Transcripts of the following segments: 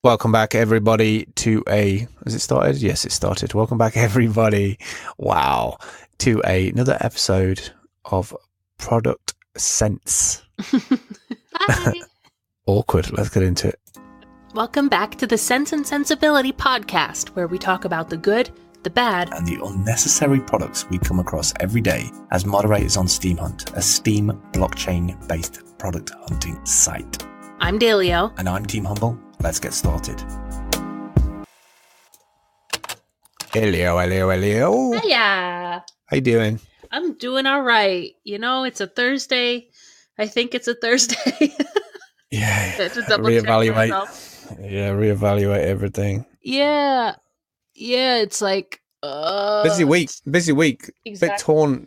Welcome back, everybody, to a... Has it started? Yes, it started. Welcome back, everybody. Wow. To another episode of Product Sense. Hi. Awkward. Let's get into it. Welcome back to the Sense and Sensibility podcast, where we talk about the good, the bad, And the unnecessary products we come across every day as moderators on steemhunt, a Steam blockchain-based product hunting site. I'm Dalio. And I'm Team Humble. Let's get started. Hello. Hiya. How you doing? I'm doing all right. You know, it's a Thursday. I think it's a Thursday. Yeah. To double check myself. Reevaluate everything. Yeah. It's like Busy week. Exactly. Bit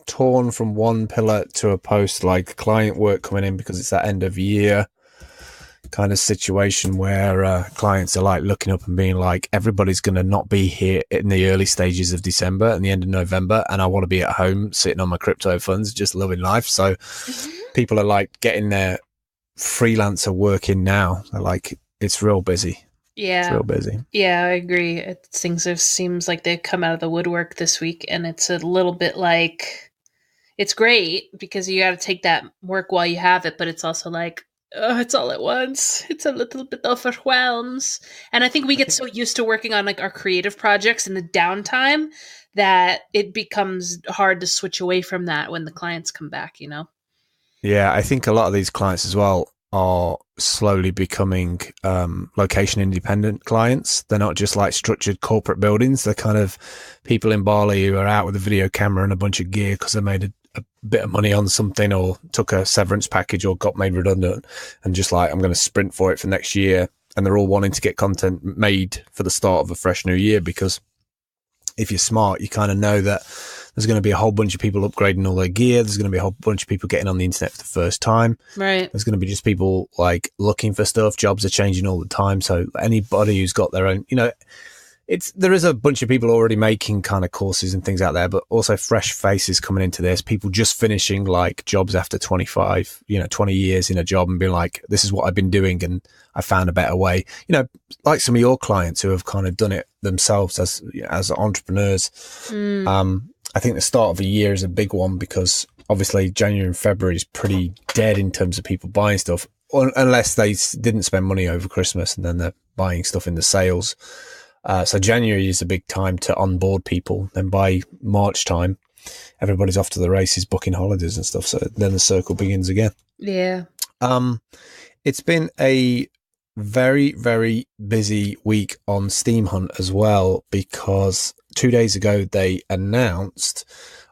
torn from one pillar to a post, like client work coming in because it's that end of year kind of situation where clients are like looking up and being like, everybody's going to not be here in the early stages of December and the end of November, and I want to be at home sitting on my crypto funds just loving life. So people are like getting their freelancer work in now. They're like, it's real busy. Yeah. It's real busy. Yeah, I agree. Seems like they've come out of the woodwork this week, and it's a little bit like, it's great because you got to take that work while you have it, but it's also like, oh, it's all at once. It's a little bit overwhelms. And I think we get so used to working on like our creative projects in the downtime that it becomes hard to switch away from that when the clients come back, you know? Yeah, I think a lot of these clients as well are slowly becoming location independent clients. They're not just like structured corporate buildings. They're kind of people in Bali who are out with a video camera and a bunch of gear because they made a bit of money on something or took a severance package or got made redundant and just like, I'm going to sprint for it for next year. And they're all wanting to get content made for the start of a fresh new year, because if you're smart, you kind of know that there's going to be a whole bunch of people upgrading all their gear. There's going to be a whole bunch of people getting on the internet for the first time. Right. There's going to be just people like looking for stuff. Jobs are changing all the time. So anybody who's got their own, there is a bunch of people already making kind of courses and things out there, but also fresh faces coming into this. People just finishing like jobs after 20 years in a job and being like, this is what I've been doing and I found a better way. Like some of your clients who have kind of done it themselves as entrepreneurs. I think the start of the year is a big one because obviously January and February is pretty dead in terms of people buying stuff, unless they didn't spend money over Christmas and then they're buying stuff in the sales. So January is a big time to onboard people. Then by March time, everybody's off to the races, booking holidays and stuff. So then the circle begins again. Yeah. It's been a very, very busy week on Steemhunt as well, because 2 days ago they announced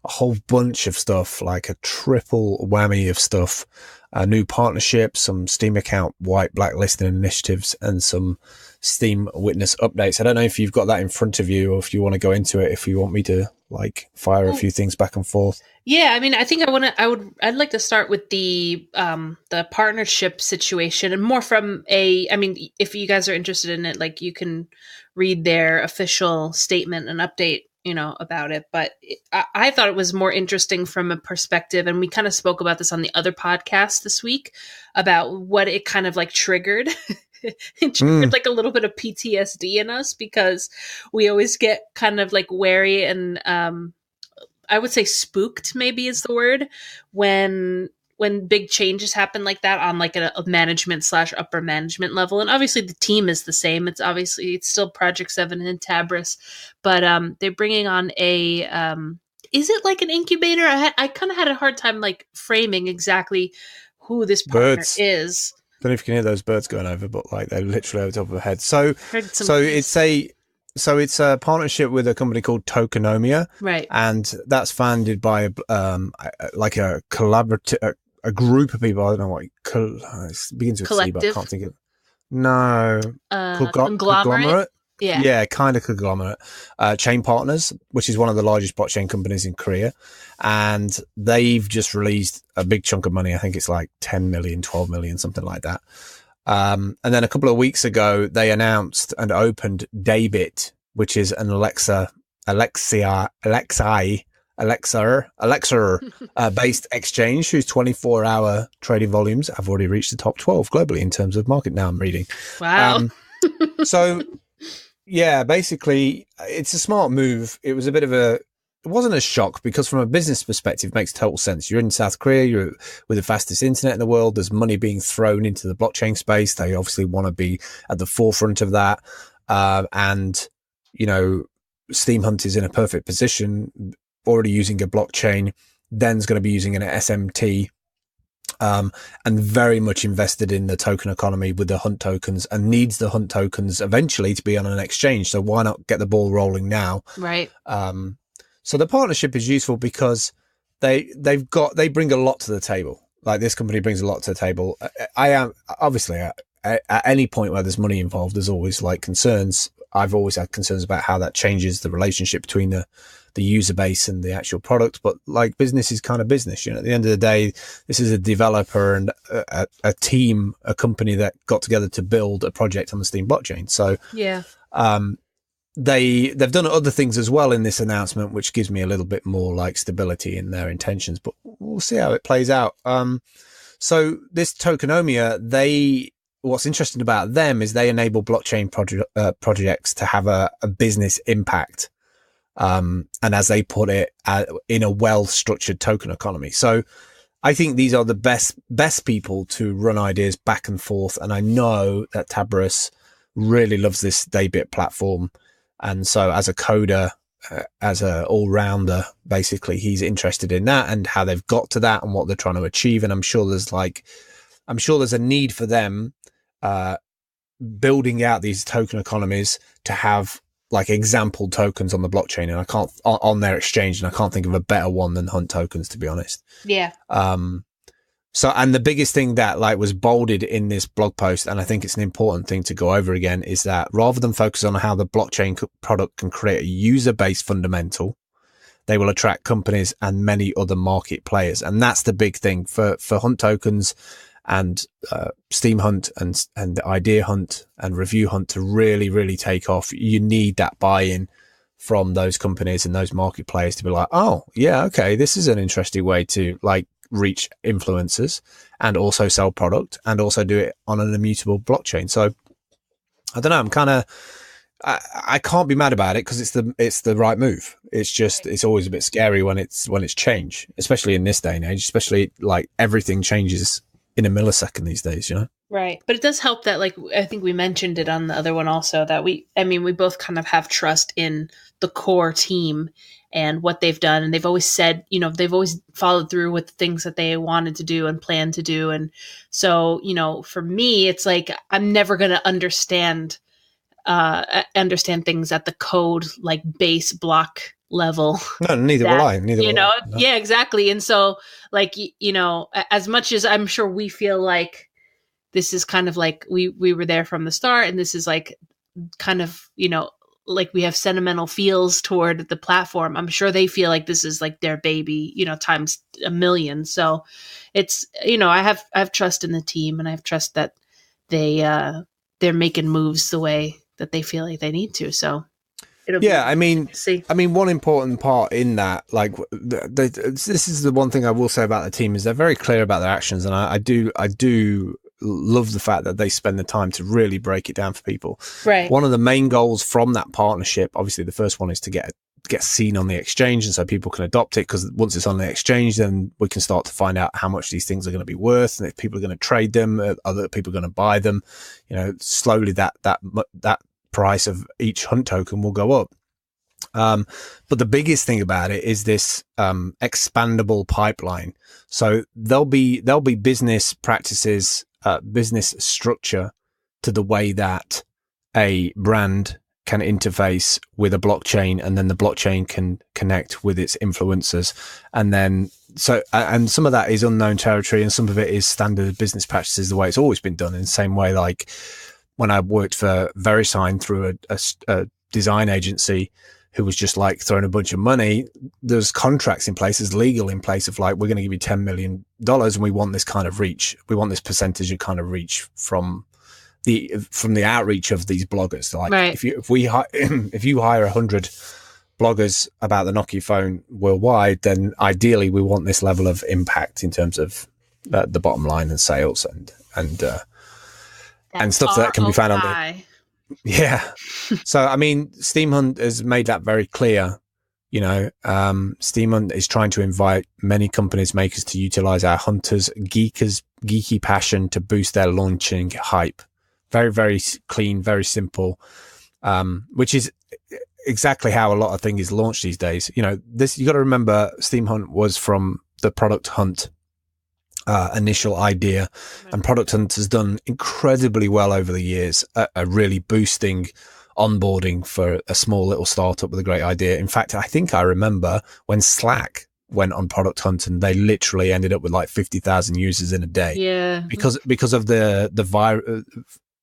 a whole bunch of stuff, like a triple whammy of stuff, a new partnership, some Steam account white blacklisting initiatives, and some Steam witness updates. I don't know if you've got that in front of you or if you want to go into it, if you want me to like fire a few things back and forth. Yeah, I mean, I think I'd like to start with the partnership situation, and more from if you guys are interested in it, like you can read their official statement and update, about it. But I thought it was more interesting from a perspective, and we kind of spoke about this on the other podcast this week, about what it kind of like triggered. It triggered like a little bit of PTSD in us, because we always get kind of like wary and I would say spooked maybe is the word, when big changes happen like that on like a management / upper management level. And obviously the team is the same. It's still Project 7 and Tabris, but they're bringing on is it like an incubator? I kind of had a hard time like framing exactly who this partner is. Don't know if you can hear those birds going over, but like they're literally over the top of my head. So it's a partnership with a company called Tokenomia, right? And that's founded by like a collaborative, a group of people. I don't know what it begins with Collective? C, but I can't think of. No, conglomerate. Yeah, kind of conglomerate. Chain Partners, which is one of the largest blockchain companies in Korea. And they've just released a big chunk of money. I think it's like 10 million, 12 million, something like that. And then a couple of weeks ago, they announced and opened Daybit, which is an Alexa based exchange whose 24-hour trading volumes have already reached the top 12 globally in terms of market now I'm reading. Wow. So yeah, basically, it's a smart move. It was a bit of a, it wasn't a shock because from a business perspective, it makes total sense. You're in South Korea, you're with the fastest internet in the world. There's money being thrown into the blockchain space. They obviously want to be at the forefront of that. And, you know, Steemhunt is in a perfect position, already using a blockchain, then's going to be using an SMT. And very much invested in the token economy with the Hunt tokens and needs the Hunt tokens eventually to be on an exchange. So why not get the ball rolling now? Right. So the partnership is useful because they bring a lot to the table. Like this company brings a lot to the table. I am obviously at any point where there's money involved, there's always like concerns. I've always had concerns about how that changes the relationship between the user base and the actual product. But like business is kind of business, you know, at the end of the day, this is a developer and a team, a company that got together to build a project on the Steem blockchain. So yeah, they've done other things as well in this announcement, which gives me a little bit more like stability in their intentions, but we'll see how it plays out. So this tokenomia, what's interesting about them is they enable blockchain projects to have a business impact. And as they put it, in a well-structured token economy. So I think these are the best people to run ideas back and forth. And I know that Tabris really loves this Daybit platform. And so as a coder, as a all-rounder, basically, he's interested in that and how they've got to that and what they're trying to achieve. And I'm sure there's a need for them, building out these token economies to have like example tokens on the blockchain, and I can't on their exchange, and I can't think of a better one than Hunt tokens, to be honest. Yeah. So, and the biggest thing that like was bolded in this blog post, and I think it's an important thing to go over again, is that rather than focus on how the blockchain product can create a user base fundamental, they will attract companies and many other market players. And that's the big thing for Hunt tokens and Steem Hunt and Idea Hunt and Review Hunt to really, really take off. You need that buy-in from those companies and those market players to be like, oh, yeah, okay, this is an interesting way to like reach influencers and also sell product and also do it on an immutable blockchain. So I don't know, I'm kind of, I can't be mad about it because it's the right move. It's just, it's always a bit scary when it's change, especially in this day and age, especially like everything changes in a millisecond these days, you know? Right. But it does help that, like, I think we mentioned it on the other one also, that we both kind of have trust in the core team and what they've done. And they've always said, you know, they've always followed through with the things that they wanted to do and planned to do. And so, you know, for me, it's like, I'm never going to understand things at the code, like base block level. No, neither will I. Neither will I. No. Yeah, exactly. And so, like, you know, as much as I'm sure we feel like this is kind of like we were there from the start, and this is like kind of, you know, like we have sentimental feels toward the platform, I'm sure they feel like this is like their baby, you know, times a million. So it's, you know, I have trust in the team, and I have trust that they're making moves the way that they feel like they need to. So I mean, one important part in that, like, this is the one thing I will say about the team, is they're very clear about their actions, and I do love the fact that they spend the time to really break it down for people. Right. One of the main goals from that partnership, obviously, the first one is to get seen on the exchange, and so people can adopt it, because once it's on the exchange, then we can start to find out how much these things are going to be worth, and if people are going to trade them, other people are going to buy them. You know, slowly that price of each Hunt token will go up. But the biggest thing about it is this expandable pipeline. So there'll be business practices, business structure to the way that a brand can interface with a blockchain, and then the blockchain can connect with its influencers. And then and some of that is unknown territory, and some of it is standard business practices, the way it's always been done, in the same way like when I worked for VeriSign through a design agency who was just like throwing a bunch of money, there's contracts in place, there's legal in place of like, we're going to give you $10 million and we want this kind of reach. We want this percentage of kind of reach from the outreach of these bloggers. So like, right. if you hire 100 bloggers about the Nokia phone worldwide, then ideally we want this level of impact in terms of the bottom line and sales and stuff that can be found on the Yeah. So, I mean, Steemhunt has made that very clear. You know, Steemhunt is trying to invite many companies, makers to utilize our hunters' geeky passion to boost their launching hype. Very, very clean, very simple, which is exactly how a lot of things is launched these days. You know, this, you got to remember, Steemhunt was from the Product Hunt initial idea, and Product Hunt has done incredibly well over the years at really boosting onboarding for a small little startup with a great idea. In fact, I think I remember when Slack went on Product Hunt and they literally ended up with like 50,000 users in a day. Yeah. Because of the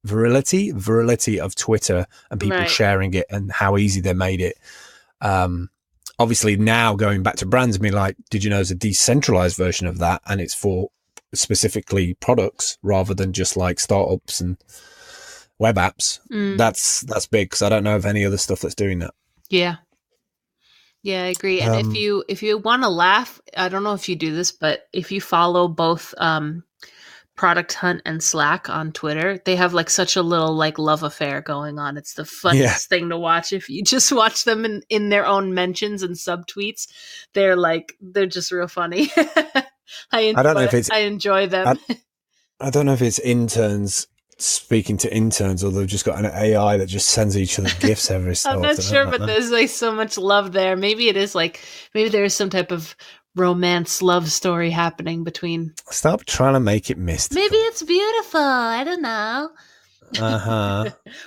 virility of Twitter and people sharing it and how easy they made it. Obviously now going back to brands, I mean, like, did you know there's a decentralized version of that, and it's for specifically products rather than just like startups and web apps. That's big, because I don't know of any other stuff that's doing that. Yeah, I agree. And if you want to laugh, I don't know if you do this, but if you follow both Product Hunt and Slack on Twitter, they have like such a little like love affair going on. It's the funniest thing to watch. If you just watch them in their own mentions and subtweets, they're just real funny. I enjoy them. I don't know if it's interns speaking to interns, or they've just got an AI that just sends each other gifts every so often. I'm not sure, but there's like so much love there. Maybe it is like, maybe there is some type of romance love story happening between. Stop trying to make it mystical. Maybe it's beautiful. I don't know.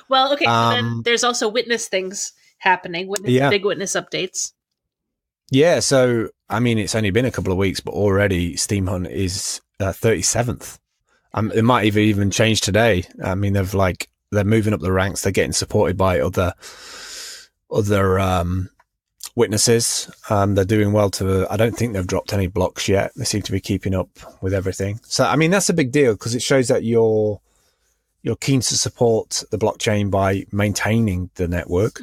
Well, okay. So then there's also witness things happening. Big witness updates. Yeah. So I mean, it's only been a couple of weeks, but already Steemhunt is 37th. It might even change today. I mean, they're moving up the ranks. They're getting supported by other witnesses. They're doing well I don't think they've dropped any blocks yet. They seem to be keeping up with everything. So, I mean, that's a big deal, because it shows that you're keen to support the blockchain by maintaining the network.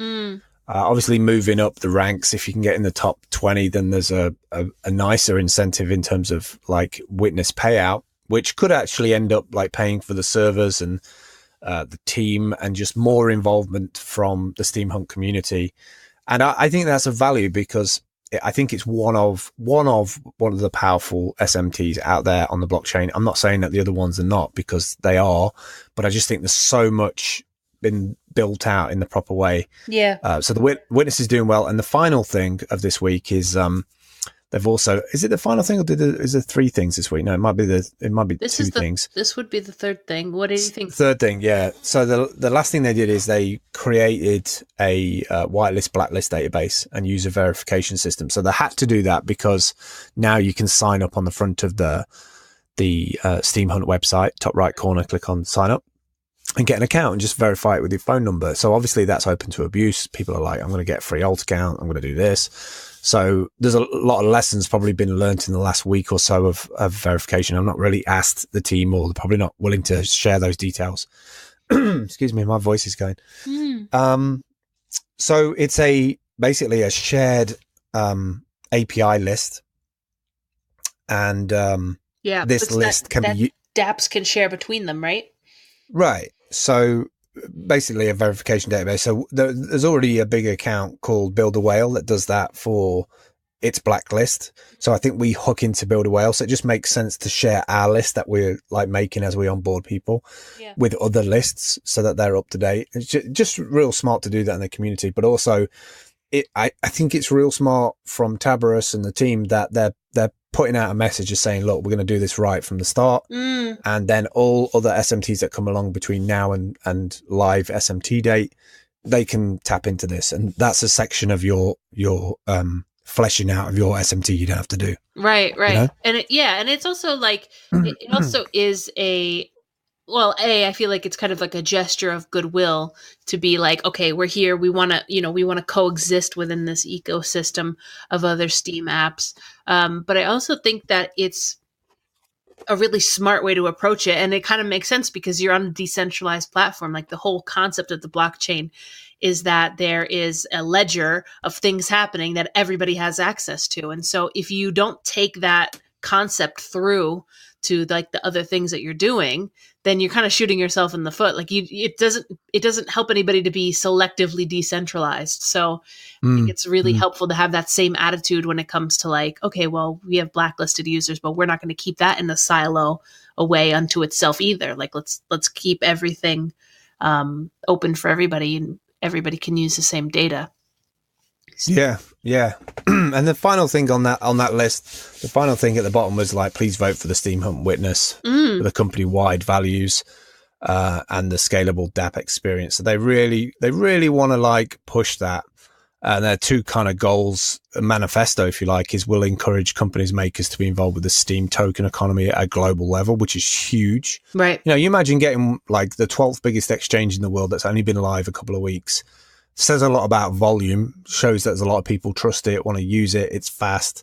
Obviously, moving up the ranks, if you can get in the top 20, then there's a nicer incentive in terms of like witness payout, which could actually end up like paying for the servers and the team, and just more involvement from the Steemhunt community. And I think that's a value, because I think it's one of the powerful SMTs out there on the blockchain. I'm not saying that the other ones are not, because they are, but I just think there's so much been built out in the proper way. Yeah. So the witness is doing well. And the final thing of this week is they've also, is it the final thing, or is there 3 things this week? No, it might be two things. This would be the third thing. What do you think? Third thing, yeah. So the last thing they did is they created a whitelist, blacklist database and user verification system. So they had to do that because now you can sign up on the front of the Steemhunt website, top right corner, click on sign up and get an account and just verify it with your phone number. So obviously that's open to abuse. People are like, I'm going to get a free alt account. I'm going to do this. So there's a lot of lessons probably been learnt in the last week or so of verification. I've not really asked the team, or they're probably not willing to share those details. Excuse me, my voice is going. So it's basically a shared API list. And this list can be... dApps can share between them, right? Right. So basically a verification database. So there's already a big account called Build a Whale that does that for its blacklist. So I think we hook into Build a Whale. So it just makes sense to share our list that we're like making as we onboard people with other lists so that they're up to date. It's just real smart to do that in the community. But also I think it's real smart from Tabarus and the team that they're putting out a message just saying, look, we're going to do this right from the start. And then all other SMTs that come along between now and live SMT date, they can tap into this. And that's a section of your fleshing out of your SMT you don't have to do. Right. You know? And it's also like, it also is I feel like it's kind of like a gesture of goodwill to be like, okay, we're here. We want to coexist within this ecosystem of other Steam apps. But I also think that it's a really smart way to approach it. And it kind of makes sense because you're on a decentralized platform. Like the whole concept of the blockchain is that there is a ledger of things happening that everybody has access to. And so if you don't take that concept through to like the other things that you're doing, then you're kind of shooting yourself in the foot. Like it doesn't help anybody to be selectively decentralized. So I think it's really helpful to have that same attitude when it comes to like, okay, well, we have blacklisted users, but we're not going to keep that in a silo away unto itself either. Like let's keep everything open for everybody, and everybody can use the same data. Yeah. And the final thing on that list, the final thing at the bottom was like, please vote for the steemhunt witness for the company-wide values and the scalable DApp experience. So they really want to like push that. And their two kind of goals, a manifesto, if you like, is will encourage companies makers to be involved with the Steem token economy at a global level, which is huge. Right. You know, you imagine getting like the 12th biggest exchange in the world that's only been live a couple of weeks. Says a lot about volume, shows that there's a lot of people trust it, want to use it. It's fast.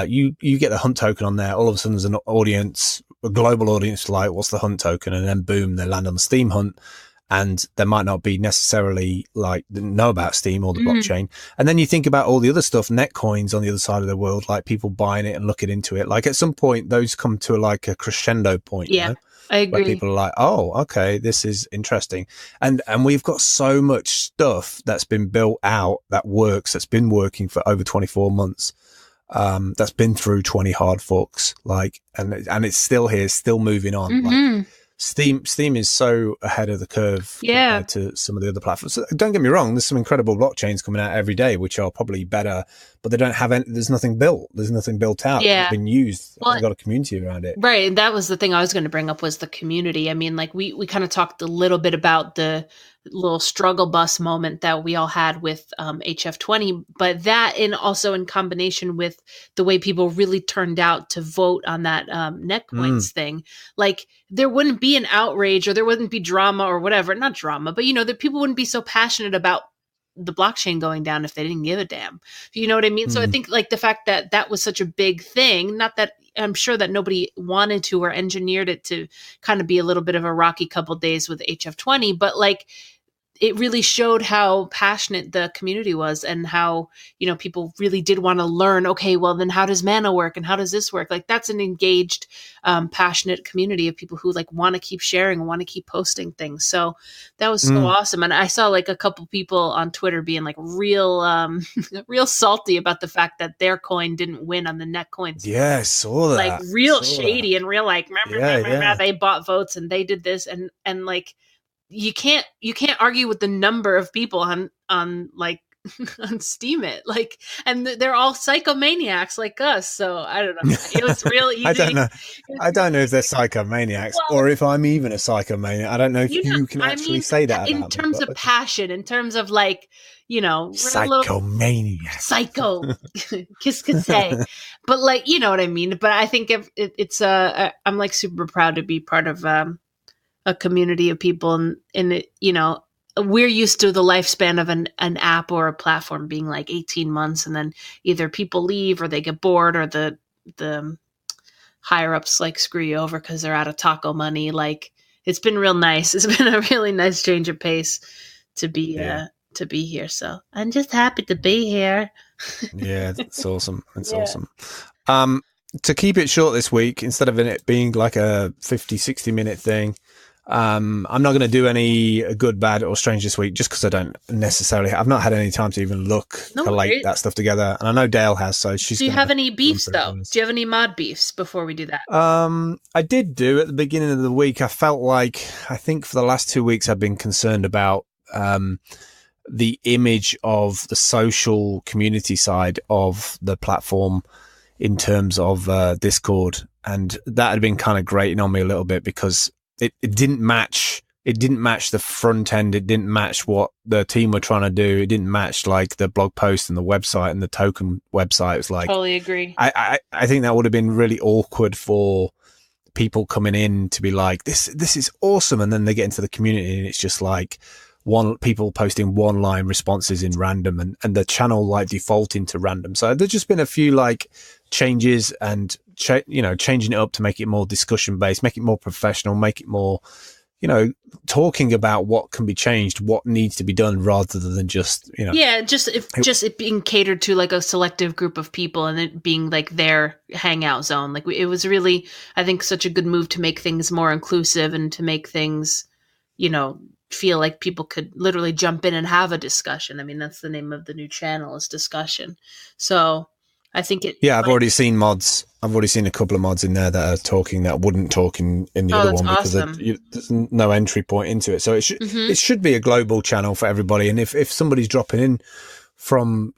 You get the hunt token on there. All of a sudden there's an audience, a global audience, like, what's the hunt token? And then boom, they land on the Steem hunt. And there might not be necessarily like know about Steem or the blockchain. And then you think about all the other stuff, Netcoins on the other side of the world, like people buying it and looking into it. Like at some point, those come to like a crescendo point. Yeah, you know? I agree. Where people are like, oh, okay, this is interesting. And we've got so much stuff that's been built out that works, that's been working for over 24 months. That's been through 20 hard forks, like, and it's still here, still moving on. Like, Steem is so ahead of the curve compared to some of the other platforms. So don't get me wrong, there's some incredible blockchains coming out every day, which are probably better, but they don't have any, there's nothing built. There's nothing built out. Yeah. It's been used. Well, They've got a community around it. Right. And that was the thing I was going to bring up was the community. I mean, like we kind of talked a little bit about the little struggle bus moment that we all had with HF20, but that also in combination with the way people really turned out to vote on that Netcoins thing, like there wouldn't be an outrage or there wouldn't be drama or whatever, not drama, but you know, that people wouldn't be so passionate about the blockchain going down if they didn't give a damn. You know what I mean? So I think like the fact that that was such a big thing, not that I'm sure that nobody wanted to or engineered it to kind of be a little bit of a rocky couple days with HF20, but like it really showed how passionate the community was and how, you know, people really did want to learn, okay, well then how does mana work and how does this work? Like that's an engaged, passionate community of people who like want to keep sharing and want to keep posting things. So that was so awesome. And I saw like a couple people on Twitter being like real, real salty about the fact that their coin didn't win on the Netcoins. Yeah, I saw that. Like real shady and real like, they bought votes and they did this and like, you can't argue with the number of people on like on Steam it, like, and they're all psychomaniacs like us. So I don't know. It was real easy. I don't know if they're psychomaniacs or if I'm even a psychomaniac. I don't know if you can actually say that in terms of passion, in terms of like, you know, psychomaniac, psycho, kiss could say, but like, you know what I mean. But I think if it's I'm like super proud to be part of a community of people, and it, you know, we're used to the lifespan of an app or a platform being like 18 months, and then either people leave or they get bored or the higher ups like screw you over because they're out of taco money. Like it's been real nice. It's been a really nice change of pace to be here. So I'm just happy to be here. Yeah, it's awesome. It's awesome. To keep it short this week, instead of it being like a 50-60 minute thing, I'm not going to do any good, bad, or strange this week just because I don't necessarily. I've not had any time to even collate that stuff together, and I know Dale has. So she's. Do you have any beefs though? Do you have any mod beefs before we do that? I did do at the beginning of the week. I felt like I think for the last 2 weeks I've been concerned about the image of the social community side of the platform in terms of Discord, and that had been kind of grating on me a little bit because it didn't match the front end. It didn't match what the team were trying to do. It didn't match like the blog post and the website and the token website. It was like, totally agree. I think that would have been really awkward for people coming in to be like, this is awesome. And then they get into the community and it's just like people posting one line responses in random and the channel like defaulting to random. So there's just been a few like changes and changing it up to make it more discussion based, make it more professional, make it more, talking about what can be changed, what needs to be done, rather than just, just it being catered to like a selective group of people and it being like their hangout zone. Like it was really, I think, such a good move to make things more inclusive and to make things, feel like people could literally jump in and have a discussion. I mean, that's the name of the new channel, is discussion. So I think I've already seen mods. I've already seen a couple of mods in there that are talking that wouldn't talk in the other one, because there's no entry point into it. So it should be a global channel for everybody. And if somebody's dropping in from,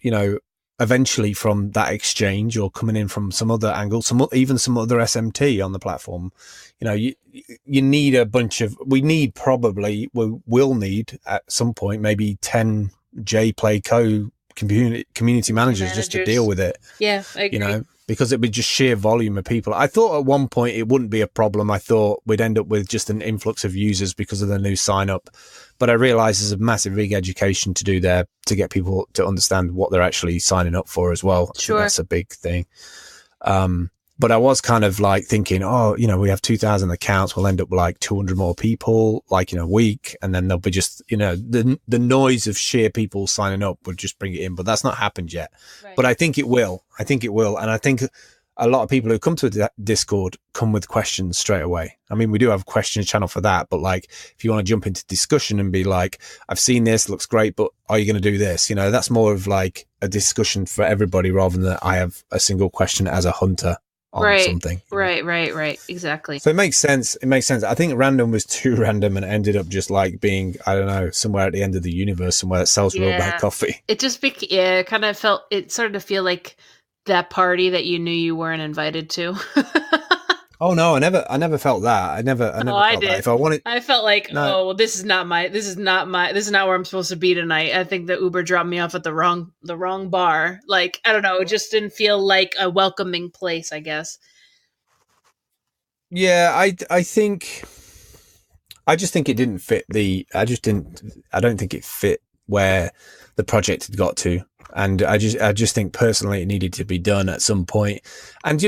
eventually from that exchange, or coming in from some other angle, even some other SMT on the platform, you need a bunch of, we will need at some point maybe 10 JPlay Co community managers just to deal with it. Yeah, I agree. Because it'd be just sheer volume of people. I thought at one point it wouldn't be a problem. I thought we'd end up with just an influx of users because of the new sign up. But I realized there's a massive big education to do there to get people to understand what they're actually signing up for as well. Sure. That's a big thing. But I was kind of like thinking, we have 2,000 accounts. We'll end up with like 200 more people, like in a week. And then there'll be just, the noise of sheer people signing up would just bring it in. But that's not happened yet. Right. But I think it will. And I think a lot of people who come to the Discord come with questions straight away. I mean, we do have a questions channel for that. But like, if you want to jump into discussion and be like, I've seen this, looks great, but are you going to do this? That's more of like a discussion for everybody, rather than that I have a single question as a hunter. Something. Right. Exactly. So it makes sense. I think random was too random and ended up just like being, I don't know, somewhere at the end of the universe, somewhere that sells real bad coffee. It just it kind of it started to feel like that party that you knew you weren't invited to. Oh no, I never felt that. I never felt that. If I wanted, I felt like, this is not where I'm supposed to be tonight. I think the Uber dropped me off at the wrong bar. Like, I don't know, it just didn't feel like a welcoming place, I guess. Yeah, I just think it didn't fit I don't think it fit where the project had got to. And I just think personally it needed to be done at some point. And,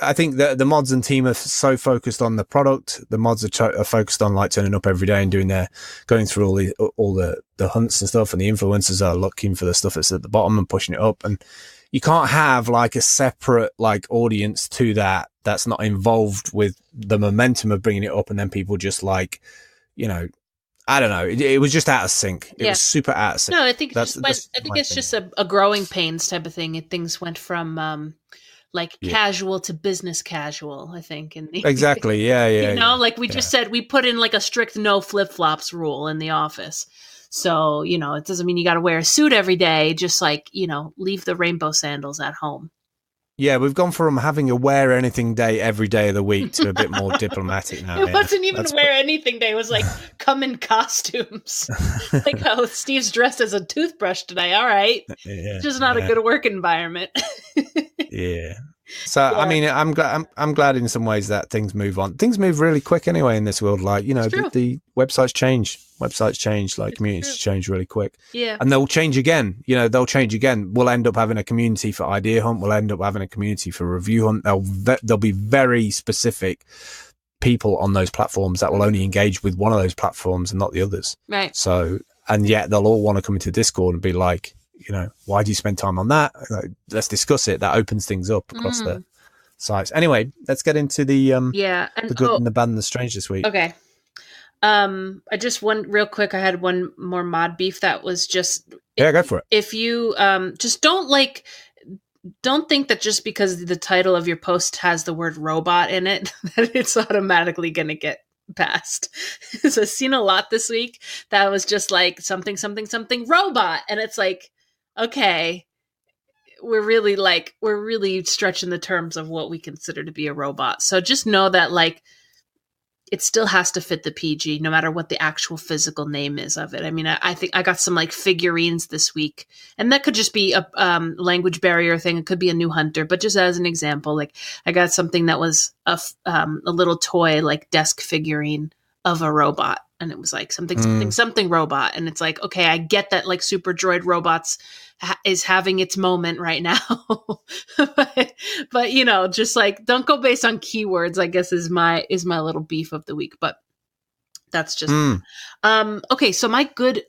I think that the mods and team are so focused on the product. The mods are focused on like turning up every day and going through all the hunts and stuff. And the influencers are looking for the stuff that's at the bottom and pushing it up. And you can't have like a separate like audience to that's not involved with the momentum of bringing it up. And then people just like, I don't know. It was just out of sync. It was super out of sync. No, I think it's just a growing pains type of thing. Things went from casual to business casual, I think. Exactly. Yeah. Like we just said, we put in like a strict no flip flops rule in the office. So, it doesn't mean you got to wear a suit every day. Just like, leave the rainbow sandals at home. Yeah, we've gone from having a wear anything day every day of the week to a bit more diplomatic now. It wasn't even wear anything day. It was like, come in costumes. Like, Steve's dressed as a toothbrush today. All right. Yeah, just not a good work environment. Yeah. So, I mean, I'm glad in some ways that things move on. Things move really quick anyway in this world. Like, the websites change. Like communities change really quick. Yeah. And they'll change again. They'll change again. We'll end up having a community for idea hunt. We'll end up having a community for review hunt. There'll be very specific people on those platforms that will only engage with one of those platforms and not the others. Right. So, and yet they'll all want to come into Discord and be like, why do you spend time on that? Like, let's discuss it. That opens things up across the sites. Anyway, let's get into the good and the bad and the strange this week. Okay. I just real quick. I had one more mod beef that was just go for it. If you just don't think that just because the title of your post has the word robot in it that it's automatically going to get passed. So I've seen a lot this week that was just like something robot, and it's like, okay, we're really stretching the terms of what we consider to be a robot. So just know that like it still has to fit the PG, no matter what the actual physical name is of it. I mean, I think I got some like figurines this week, and that could just be a language barrier thing. It could be a new hunter, but just as an example, like I got something that was a little toy, like desk figurine of a robot. And it was like something robot. And it's like, okay, I get that like Super Droid Robots is having its moment right now. but just like, don't go based on keywords, I guess is my little beef of the week. But That's just okay. So my good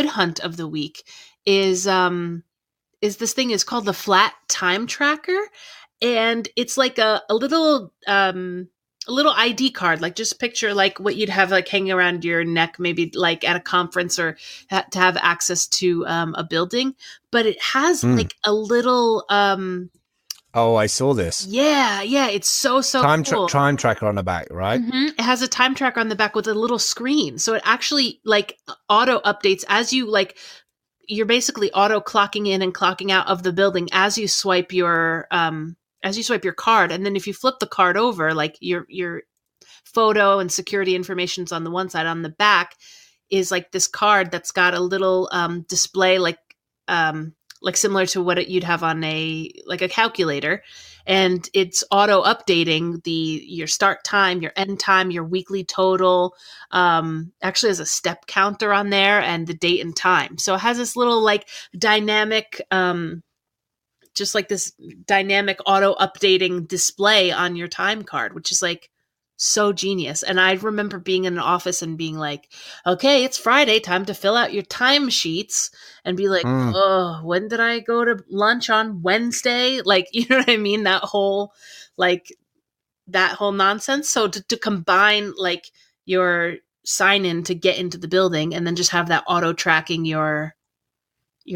hunt of the week is this thing is called the Flat Time Tracker, and it's like a little ID card, like just picture like what you'd have like hanging around your neck, maybe like at a conference or to have access to a building. But it has like a little oh, I saw this. Yeah, it's so cool. Time tracker on the back, right? It has a time tracker on the back with a little screen, so it actually like auto updates as you like. You're basically auto clocking in and clocking out of the building as you swipe your card, and then if you flip the card over, like your photo and security information's on the one side, on the back is like this card that's got a little display like similar to what you'd have on a calculator, and it's auto updating your start time, your end time, your weekly total. Actually has a step counter on there and the date and time. So it has this little like dynamic just like this dynamic auto updating display on your time card, which is like so genius. And I remember being in an office and being like, okay, it's Friday, time to fill out your time sheets, and be like, oh, when did I go to lunch on Wednesday? Like, you know what I mean? That whole nonsense. So to combine like your sign in to get into the building and then just have that auto tracking your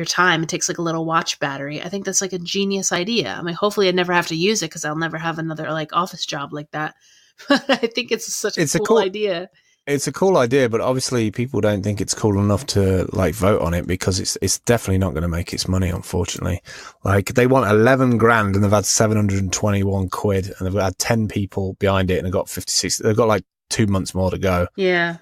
time. It takes like a little watch battery. I think that's like a genius idea. I mean, hopefully I never have to use it because I'll never have another like office job like that. But I think it's such a cool idea. It's a cool idea, but obviously people don't think it's cool enough to like vote on it because it's definitely not going to make its money, unfortunately. Like they want 11 grand and they've had 721 quid and they've had 10 people behind it and they've got 56. They've got like 2 months more to go. Yeah.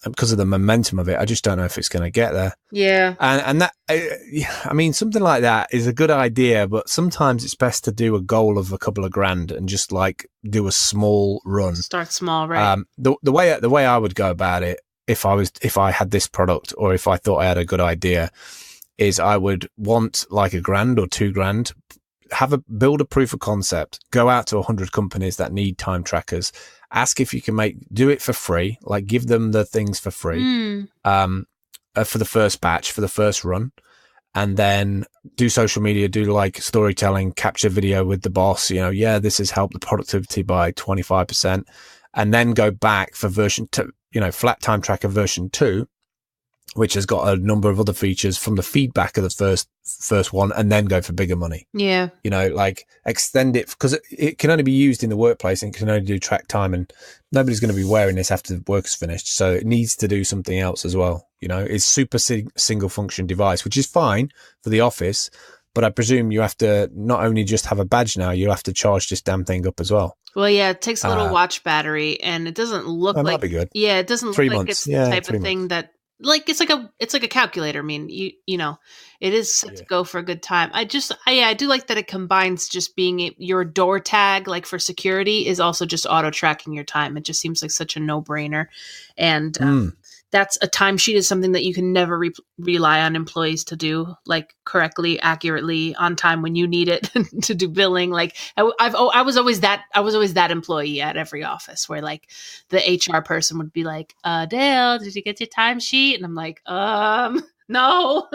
Because of the momentum of it, I just don't know if it's going to get there. Yeah. And that, I mean, something like that is a good idea, but sometimes it's best to do a goal of a couple of grand and just like do a small run. Start small, right? The way I would go about it, if I had this product or if I thought I had a good idea, is I would want like a grand or 2 grand, build a proof of concept, go out to 100 companies that need time trackers, ask if you can do it for free, like give them the things for free for the first batch, for the first run, and then do social media, do like storytelling, capture video with the boss, this has helped the productivity by 25%, and then go back for version 2, Flat Time Tracker version 2, which has got a number of other features from the feedback of the first one, and then go for bigger money. Yeah. Like extend it, because it can only be used in the workplace and can only do track time, and nobody's going to be wearing this after the work is finished. So it needs to do something else as well. It's super single function device, which is fine for the office, but I presume you have to not only just have a badge now, you have to charge this damn thing up as well. Well, yeah, it takes a little watch battery, and it doesn't look like, that'd be good. Yeah, it doesn't 3 look like months. It's the type of thing that, like, it's like a calculator. I mean, it is set to go for a good time. I do like that it combines just being your door tag, like for security, is also just auto tracking your time. It just seems like such a no brainer, and that's a timesheet is something that you can never rely on employees to do like correctly, accurately, on time when you need it to do billing. Like I was always that employee at every office where like the HR person would be like, Dale, did you get your timesheet? And I'm like, no.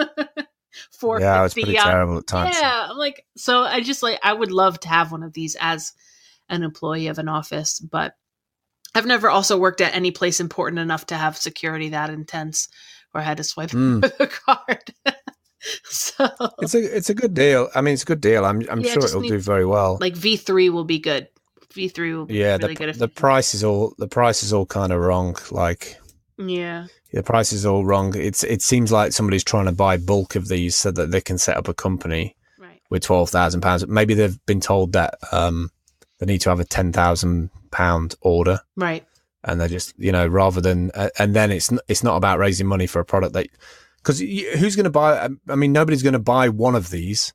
Yeah, I was pretty terrible at times. Yeah, I'm like, so I just like, I would love to have one of these as an employee of an office, but I've never also worked at any place important enough to have security that intense where I had to swipe the card. So it's a good deal. I mean, it's a good deal. I'm sure it'll do very well. Like V3 will be good. V3 will be really good. The price is all kind of wrong. Like, yeah, the price is all wrong. It seems like somebody's trying to buy bulk of these so that they can set up a company with £12,000. Maybe they've been told that they need to have a £10,000 order, right? And they're just rather than and then it's not about raising money for a product that, because who's going to buy? I mean, nobody's going to buy one of these,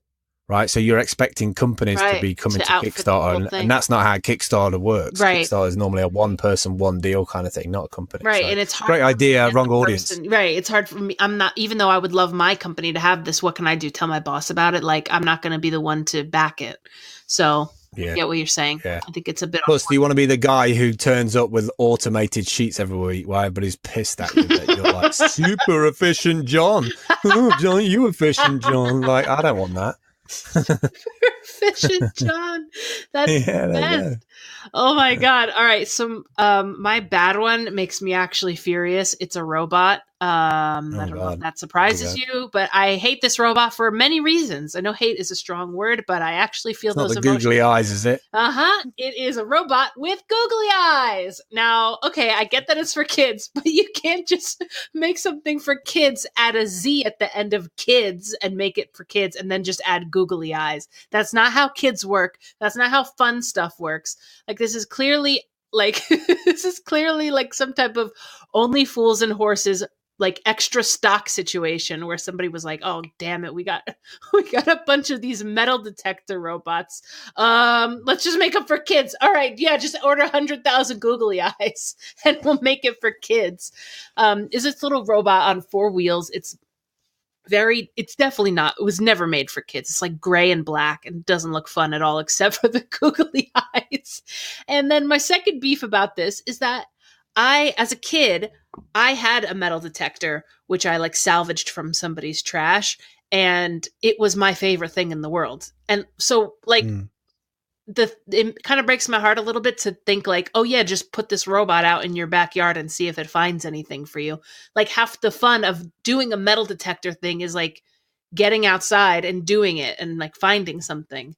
right? So you're expecting companies to be coming to Kickstarter, and that's not how Kickstarter works. Right. Kickstarter is normally a one person, one deal kind of thing, not a company. Right, so, and it's hard. Great idea, wrong audience. Right, it's hard for me. I'm not, even though I would love my company to have this. What can I do? Tell my boss about it? Like, I'm not going to be the one to back it. So Yeah. get what you're saying. Yeah. I think it's a bit. Plus, do you want to be the guy who turns up with automated sheets every week while everybody's pissed at you that you're like, super efficient, John? Oh, John, you efficient, John. Like, I don't want that. Super efficient, John. That's Yeah, the there you best. Oh my god. All right. So my bad one makes me actually furious. It's a robot. I don't know if that surprises you, but I hate this robot for many reasons. I know hate is a strong word, but I actually feel It's not those the emotions. googly eyes, is it? It is a robot with googly eyes. Now, okay, I get that it's for kids, but you can't just make something for kids, add a Z at the end of kids and make it for kids and then just add googly eyes. That's not how kids work. That's not how fun stuff works. Like this is clearly like some type of only fools and horses like extra stock situation where somebody was like, "Oh, damn it, we got a bunch of these metal detector robots. Let's just make them for kids. All right, yeah, just order 100,000 googly eyes and we'll make it for kids." Is this little robot on 4 wheels? It's definitely not. It was never made for kids. It's like gray and black and doesn't look fun at all except for the googly eyes. And then my second beef about this is that as a kid, I had a metal detector, which I like salvaged from somebody's trash, and it was my favorite thing in the world. And so like it kind of breaks my heart a little bit to think like, oh yeah, just put this robot out in your backyard and see if it finds anything for you. Like half the fun of doing a metal detector thing is like getting outside and doing it and like finding something.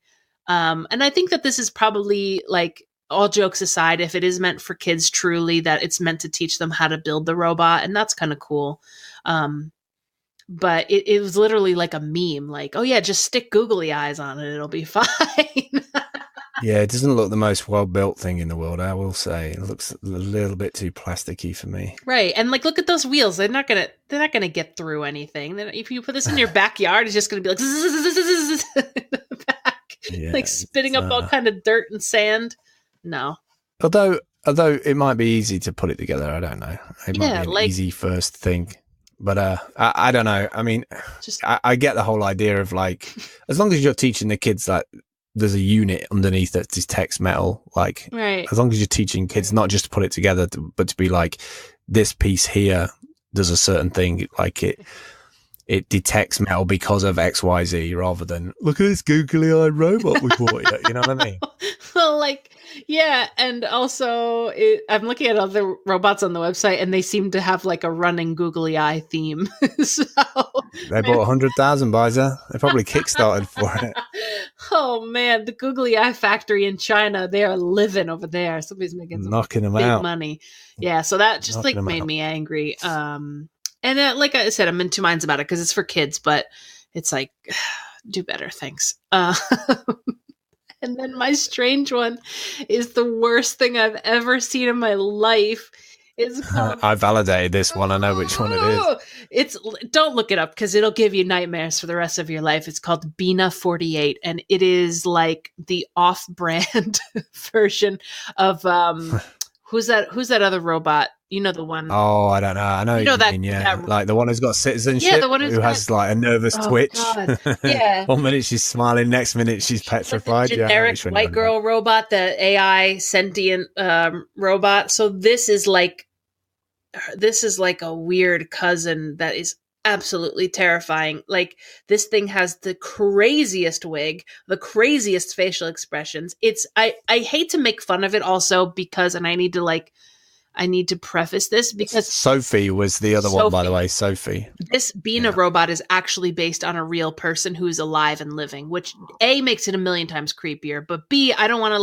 And I think that this is probably like, all jokes aside, if it is meant for kids truly, that it's meant to teach them how to build the robot, and that's kind of cool. But it was literally like a meme, like, oh yeah, just stick googly eyes on it, it'll be fine. Yeah, it doesn't look the most well-built thing in the world, I will say. It looks a little bit too plasticky for me. Right, and like, look at those wheels. They're not gonna get through anything. If you put this in your backyard, it's just gonna be like in the back, Yeah, like spitting up all kind of dirt and sand. No. Although it might be easy to put it together, I don't know. It might be an easy first thing. But I don't know. I mean, I get the whole idea of like, as long as you're teaching the kids that there's a unit underneath that detects metal, like, right. As long as you're teaching kids not just to put it together, but to be like, this piece here does a certain thing, like it detects metal because of XYZ, rather than look at this googly eyed robot we bought you. You know what I mean? Well, like, yeah, and also I'm looking at other robots on the website, and they seem to have like a running googly eye theme. So they bought 100,000 Bizer. They probably kickstarted for it. Oh man, the googly eye factory in China, they are living over there. Somebody's making some knocking them big out money. Yeah, so that just like made me angry. And like I said, I'm in two minds about it because it's for kids, but it's like, do better, thanks. And then my strange one is the worst thing I've ever seen in my life. It's called, I validated this one. I know which one it is. Don't look it up because it'll give you nightmares for the rest of your life. It's called Bina 48, and it is like the off-brand version of who's that other robot? You know the one. Oh, I don't know. I know you that, mean, yeah. That, like the one who's got citizenship, yeah, the one who has like a nervous twitch. God. Yeah. 1 minute she's smiling, next minute she's petrified. Like the generic white girl robot, the AI sentient robot. So this is like a weird cousin that is absolutely terrifying. Like this thing has the craziest wig, the craziest facial expressions. I hate to make fun of it also because, and I need to preface this because Sophie was the other one, by the way. Sophie. This being a robot is actually based on a real person who's alive and living, which A, makes it a million times creepier, but B, I don't want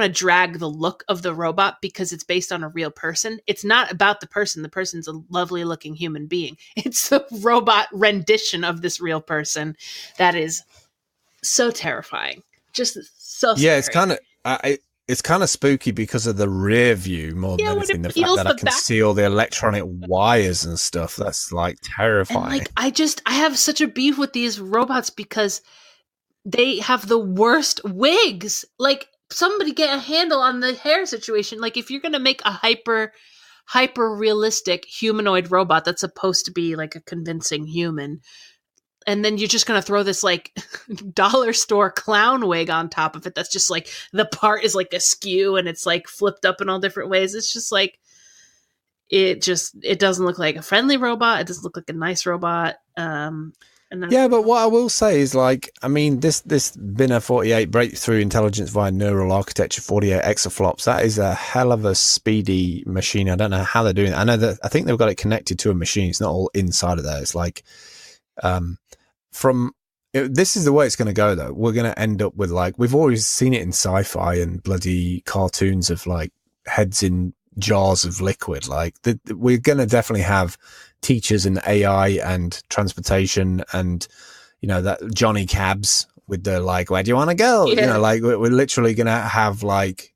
to drag the look of the robot because it's based on a real person. It's not about the person. The person's a lovely looking human being. It's the robot rendition of this real person that is so terrifying. Just so scary. Yeah, it's kind of spooky because of the rear view more than anything. The fact that I can see all the electronic wires and stuff. That's like terrifying. And like I have such a beef with these robots because they have the worst wigs. Like somebody get a handle on the hair situation. Like if you're going to make a hyper realistic humanoid robot that's supposed to be like a convincing human, and then you're just going to throw this like dollar store clown wig on top of it. That's just like the part is like askew and it's like flipped up in all different ways. It's just like, it doesn't look like a friendly robot. It doesn't look like a nice robot. Yeah, but what I will say is, like, I mean, this Binner 48 breakthrough intelligence via neural architecture 48 exaflops, that is a hell of a speedy machine. I don't know how they're doing it. I think they've got it connected to a machine. It's not all inside of there. It's like, this is the way it's going to go, though. We're going to end up with, like, we've always seen it in sci-fi and bloody cartoons of like heads in jars of liquid. Like, we're going to definitely have teachers and AI and transportation and, you know, that Johnny Cabs with the, like, where do you want to go? Yeah. You know, like, we're literally going to have, like,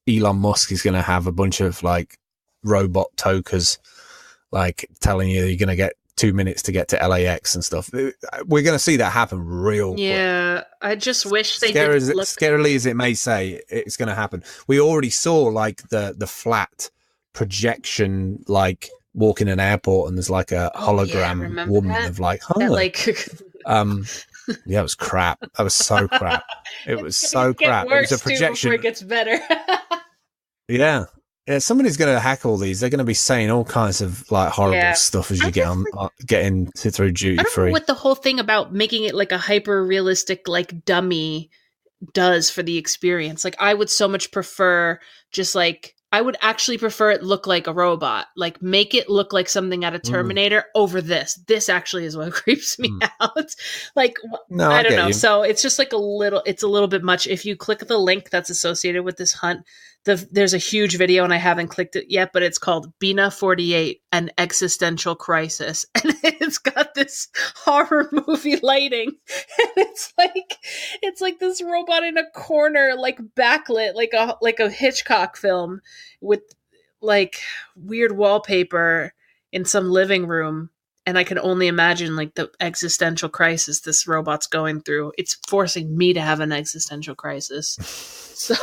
Elon Musk is going to have a bunch of, like, robot tokers, like, telling you you're going to get 2 minutes to get to LAX and stuff. We're going to see that happen real quick. Yeah, I just wish they scarily as it may say, it's going to happen. We already saw, like, the flat projection, like, walk in an airport and there's like a hologram woman of like, that, like yeah, it was crap. That was so crap. It was so crap. It was a projection. Before it gets better. Yeah, somebody's going to hack all these. They're going to be saying all kinds of like horrible stuff as you get into through duty I don't free. know what the whole thing about making it like a hyper realistic like dummy does for the experience. Like, I would so much prefer just like, I would actually prefer it look like a robot. Like, make it look like something out of Terminator over this. This actually is what creeps me out. Like, no, I don't know. So it's just like it's a little bit much. If you click the link that's associated with this hunt, there's a huge video and I haven't clicked it yet, but it's called Bina 48, an existential crisis. And it's got this horror movie lighting. And it's like this robot in a corner, like backlit, like a Hitchcock film with like weird wallpaper in some living room. And I can only imagine like the existential crisis this robot's going through. It's forcing me to have an existential crisis. So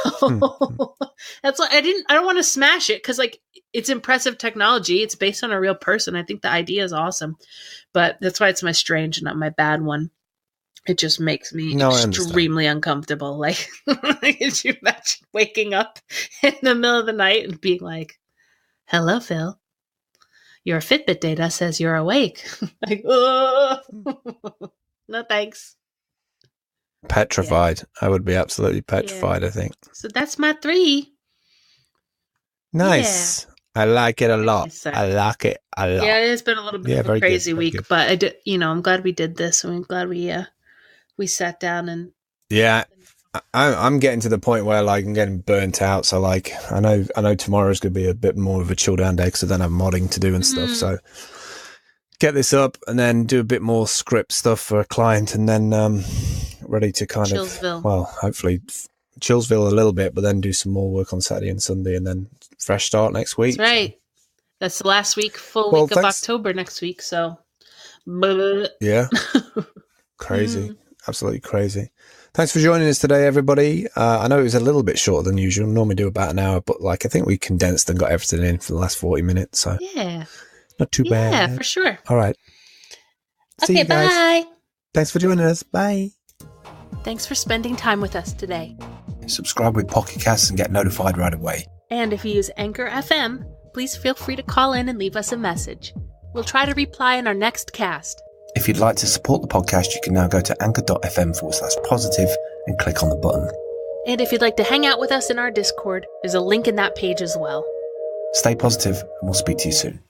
that's why I don't want to smash it, because like it's impressive technology. It's based on a real person. I think the idea is awesome, but that's why it's my strange and not my bad one. It just makes me extremely uncomfortable. Like, could you imagine waking up in the middle of the night and being like, "Hello, Phil. Your Fitbit data says you're awake." Like, oh, no thanks. Petrified. Yeah. I would be absolutely petrified, I think. So that's my 3. Nice. Yeah. I like it a lot. I like it a lot. Yeah, it's been a little bit of a crazy week, but I did, I'm glad we did this, and I'm glad we sat down and. Yeah, I'm getting to the point where like I'm getting burnt out. So like I know tomorrow's going to be a bit more of a chill down day because I don't have modding to do and stuff. So get this up and then do a bit more script stuff for a client, and then ready to kind of, well, hopefully Chillsville a little bit, but then do some more work on Saturday and Sunday, and then fresh start next week. That's right. That's the last week, week of October next week. So yeah, crazy, absolutely crazy. Thanks for joining us today, everybody. I know it was a little bit shorter than usual. Normally do about an hour, but like I think we condensed and got everything in for the last 40 minutes. So yeah, not too bad. Yeah, for sure. All right. See you guys. Bye. Thanks for joining us. Bye. Thanks for spending time with us today. Subscribe with Pocket Casts and get notified right away. And if you use Anchor FM, please feel free to call in and leave us a message. We'll try to reply in our next cast. If you'd like to support the podcast, you can now go to anchor.fm/positive and click on the button. And if you'd like to hang out with us in our Discord, there's a link in that page as well. Stay positive, and we'll speak to you soon.